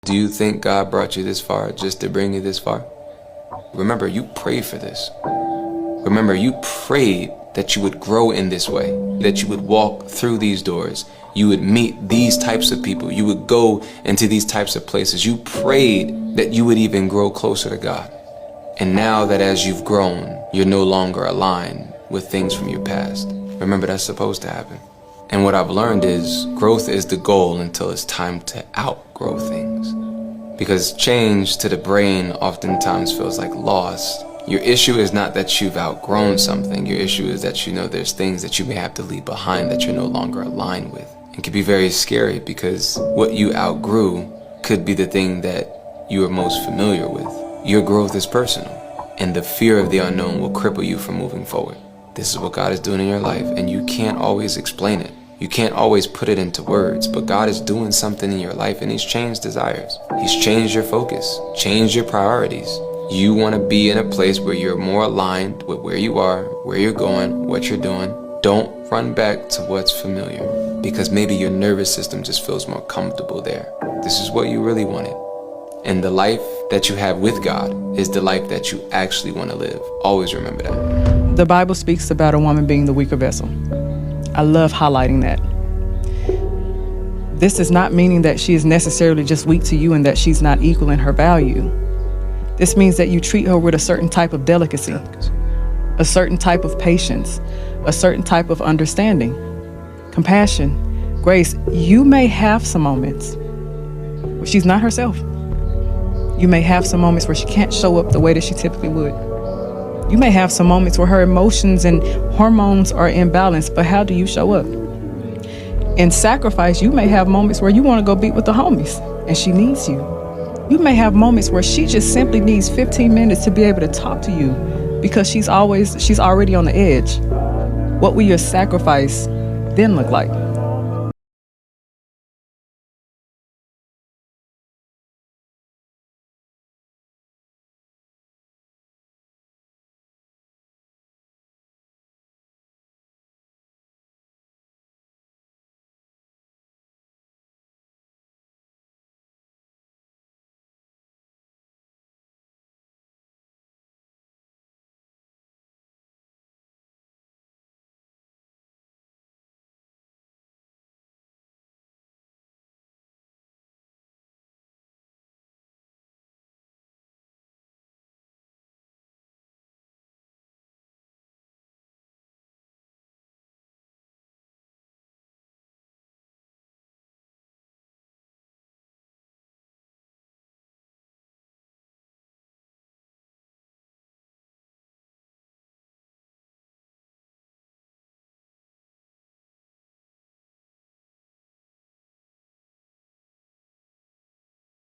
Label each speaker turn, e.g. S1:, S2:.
S1: Do you think God brought you this far just to bring you this far? Remember, you prayed for this. Remember, you prayed that you would grow in this way, that you would walk through these doors, you would meet these types of people, you would go into these types of places. You prayed that you would even grow closer to God. And now that as you've grown, you're no longer aligned with things from your past. Remember, that's supposed to happen. And what I've learned is growth is the goal until it's time to outgrow things. Because change to the brain oftentimes feels like loss. Your issue is not that you've outgrown something. Your issue is that you know there's things that you may have to leave behind that you're no longer aligned with. It can be very scary because what you outgrew could be the thing that you are most familiar with. Your growth is personal, and the fear of the unknown will cripple you from moving forward. This is what God is doing in your life, and you can't always explain it. You can't always put it into words, but God is doing something in your life, and He's changed desires. He's changed your focus, changed your priorities. You want to be in a place where you're more aligned with where you are, where you're going, what you're doing. Don't run back to what's familiar, because maybe your nervous system just feels more comfortable there. This is what you really wanted. And the life that you have with God is the life that you actually want to live. Always remember that.
S2: The Bible speaks about a woman being the weaker vessel. I love highlighting that. This is not meaning that she is necessarily just weak to you and that she's not equal in her value. This means that you treat her with a certain type of delicacy, a certain type of patience, a certain type of understanding, compassion, grace. You may have some moments where she's not herself. You may have some moments where she can't show up the way that she typically would. You may have some moments where her emotions and hormones are imbalanced, but how do you show up? In sacrifice, you may have moments where you want to go beat with the homies and she needs you. You may have moments where she just simply needs 15 minutes to be able to talk to you because she's already on the edge. What will your sacrifice then look like?